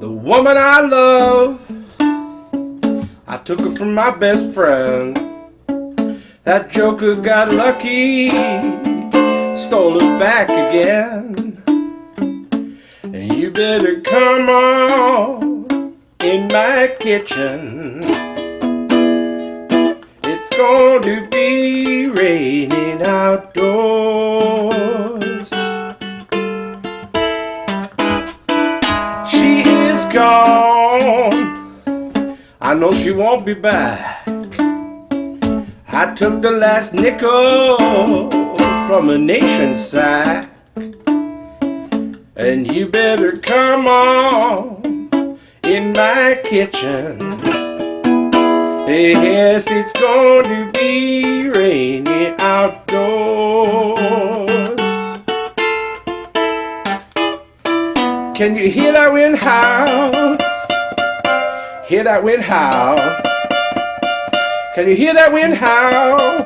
The woman I love, I took her from my best friend. That joker got lucky, stole her back again. And you better come on in my kitchen. It's going to be raining outdoors. She is gone, I know she won't be back. I took the last nickel from a nation's sack. And you better come on in my kitchen. Yes, it's going to be raining outdoors. Can you hear that wind howl? Hear that wind howl? Can you hear that wind howl?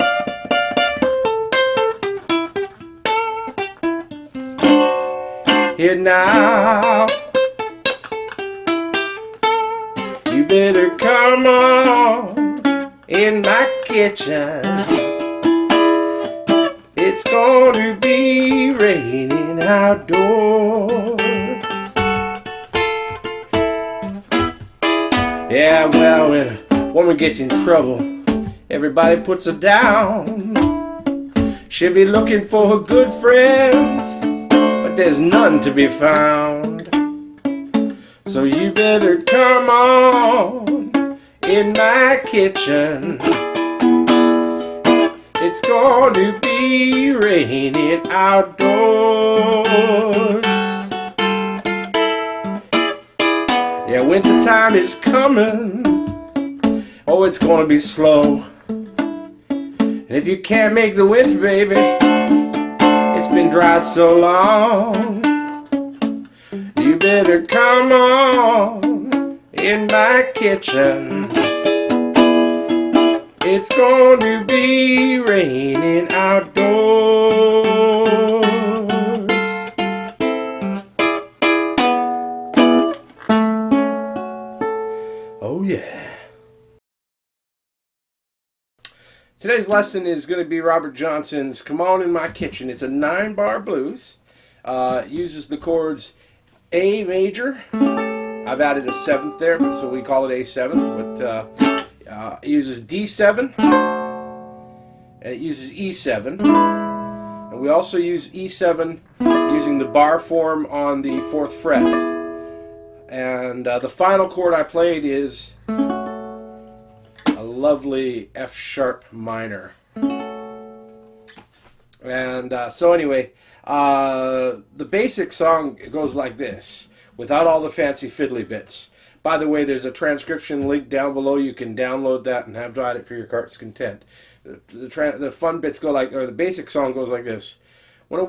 Here now. You better come on in my kitchen. It's going to be raining outdoors. Yeah, well, when a woman gets in trouble, everybody puts her down. She'll be looking for her good friends, but there's none to be found. So you better come on in my kitchen. It's going to be raining outdoors. Yeah, winter time is coming. Oh, it's going to be slow. And if you can't make the winter, baby, it's been dry so long. You better come on in my kitchen. It's going to be raining outdoors. Oh yeah. Today's lesson is going to be Robert Johnson's Come On in My Kitchen. It's a 9-bar blues. It uses the chords A major. I've added a 7th there, so we call it A7. But it uses D7 and it uses E7. And we also use E7 using the bar form on the 4th fret. And the final chord I played is a lovely F sharp minor. And so anyway, the basic song goes like this, without all the fancy fiddly bits. By the way, there's a transcription link down below. You can download that and have it for your heart's content. The fun bits go like, or the basic song goes like this. When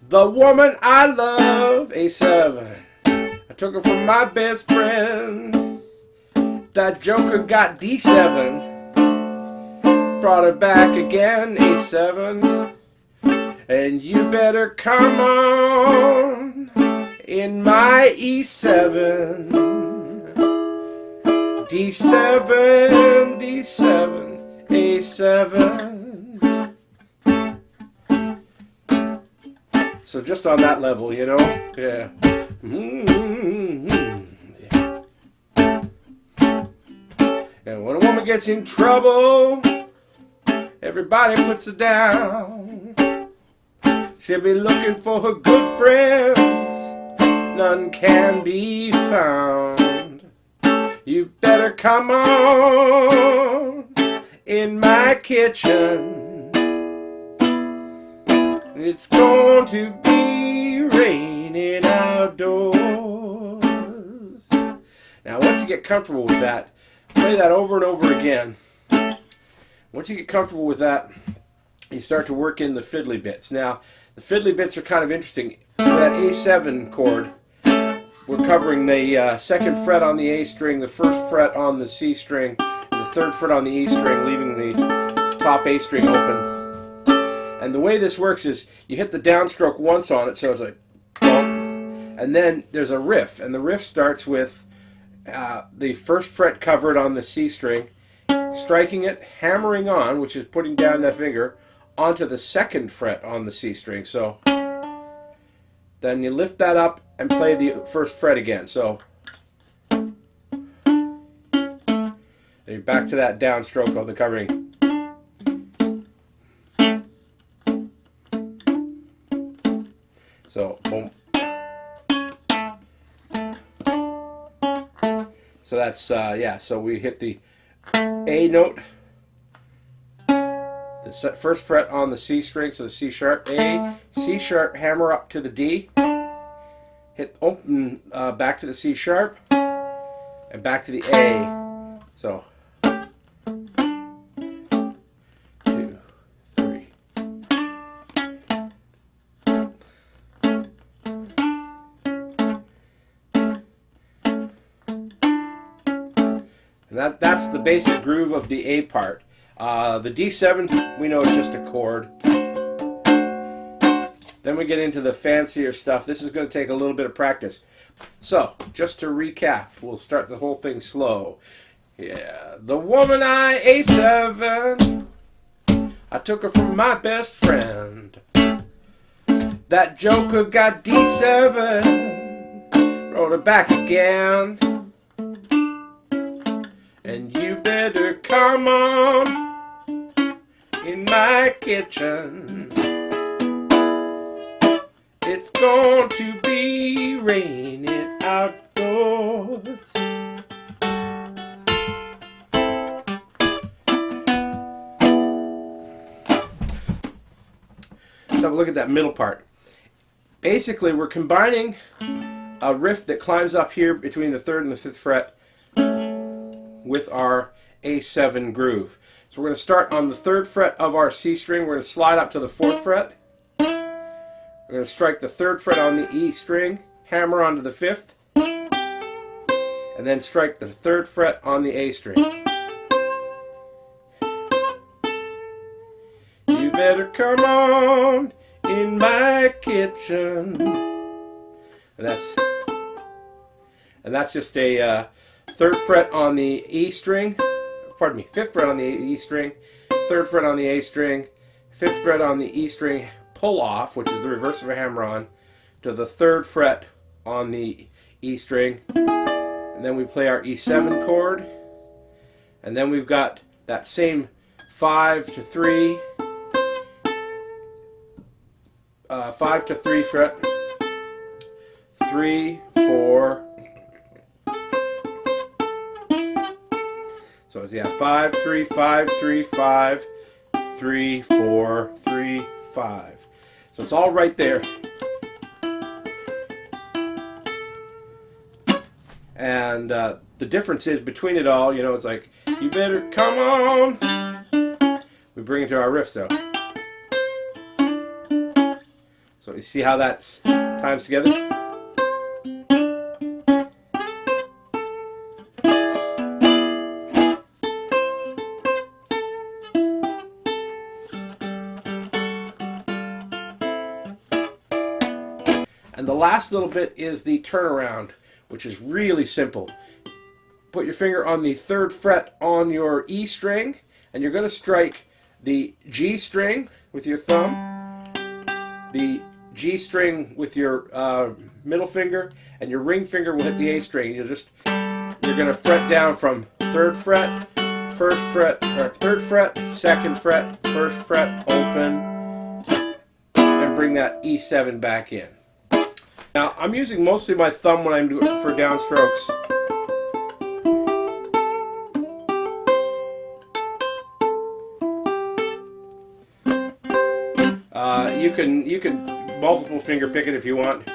the woman I love, A7. I took her from my best friend. That joker got D7. Brought her back again, A7. And you better come on in my E7. D7, D7, A7. So just on that level, you know? Yeah. And when a woman gets in trouble, everybody puts her down. She'll be looking for her good friends, none can be found. You better come on in my kitchen. It's going to be raining outdoors. Now once you get comfortable with that, play that over and over again. Once you get comfortable with that, you start to work in the fiddly bits. Now, the fiddly bits are kind of interesting. For that A7 chord, we're covering the 2nd fret on the A string, the 1st fret on the C string, and the 3rd fret on the E string, leaving the top A string open. And the way this works is you hit the downstroke once on it, so it's like bump, And then there's a riff, and the riff starts with the first fret covered on the C string, striking it, hammering on, which is putting down that finger, onto the second fret on the C string. So then you lift that up and play the first fret again. So you're back to that downstroke of the covering. So boom. So that's yeah. So we hit the A note, the first fret on the C string, so the C sharp, A, C sharp, hammer up to the D, hit open back to the C sharp, and back to the A. So 2, 3. And that's the basic groove of the A part. The D7, we know it's just a chord. Then we get into the fancier stuff. This is going to take a little bit of practice. So, just to recap, we'll start the whole thing slow. Yeah, the woman A7, I took her from my best friend. That joker got D7, wrote it back again. And you better come on in my kitchen. It's going to be raining outdoors. Let's have a look at that middle part. Basically, we're combining a riff that climbs up here between the 3rd and the 5th fret with our A7 groove. So we're going to start on the 3rd fret of our C string. We're going to slide up to the 4th fret. We're going to strike the 3rd fret on the E string, hammer onto the 5th, and then strike the 3rd fret on the A string. You better come on in my kitchen. And that's just a 3rd fret on the E string, pardon me, 5th fret on the E string, 3rd fret on the A string, 5th fret on the E string, pull off, which is the reverse of a hammer on, to the 3rd fret on the E string, and then we play our E7 chord, and then we've got that same 5 to 3, 5 to 3 fret, 3, 4. So it's, yeah, 5, 3, 5, 3, 5, 3, 4, 3, 5. So it's all right there. And the difference is between it all, you know, it's like, you better come on. We bring it to our riff, so. So you see how that times together? And the last little bit is the turnaround, which is really simple. Put your finger on the 3rd fret on your E string, and you're going to strike the G string with your thumb, the G string with your middle finger, and your ring finger will hit the A string. You're going to fret down from 3rd fret, 1st fret, or 3rd fret, 2nd fret, 1st fret, open, and bring that E7 back in. Now, I'm using mostly my thumb when I'm doing for downstrokes. You can multiple finger pick it if you want.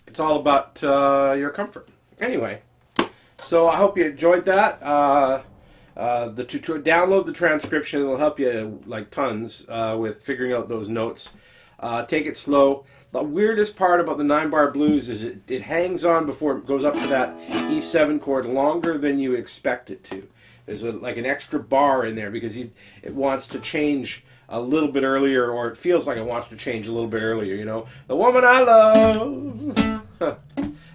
It's all about your comfort. Anyway, so I hope you enjoyed that. Download the transcription. It'll help you like tons with figuring out those notes. Take it slow. The weirdest part about the 9-bar blues is it hangs on before it goes up to that E7 chord longer than you expect it to. There's like an extra bar in there because it wants to change a little bit earlier, or it feels like it wants to change a little bit earlier, you know. The woman I love,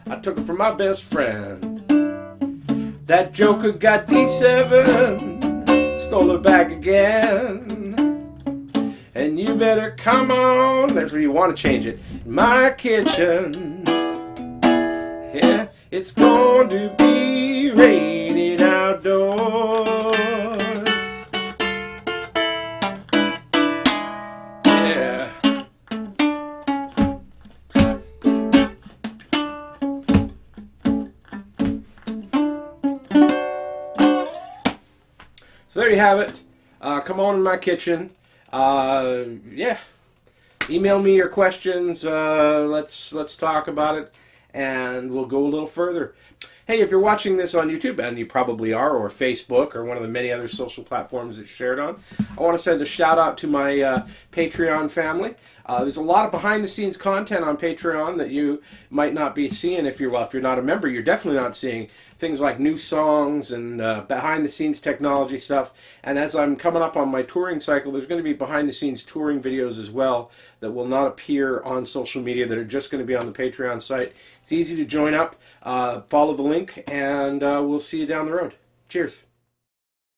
I took her from my best friend. That joker got D7, stole her back again. And you better come on, that's where you want to change it, my kitchen. Yeah, it's going to be raining outdoors. Yeah. So there you have it. Come on in my kitchen. Yeah. Email me your questions. Let's talk about it, and we'll go a little further. Hey, if you're watching this on YouTube, and you probably are, or Facebook, or one of the many other social platforms it's shared on, I want to send a shout out to my Patreon family. There's a lot of behind-the-scenes content on Patreon that you might not be seeing if you're not a member. You're definitely not seeing things like new songs and behind-the-scenes technology stuff. And as I'm coming up on my touring cycle, there's going to be behind-the-scenes touring videos as well that will not appear on social media, that are just going to be on the Patreon site. It's easy to join up. Follow the link, and we'll see you down the road. Cheers.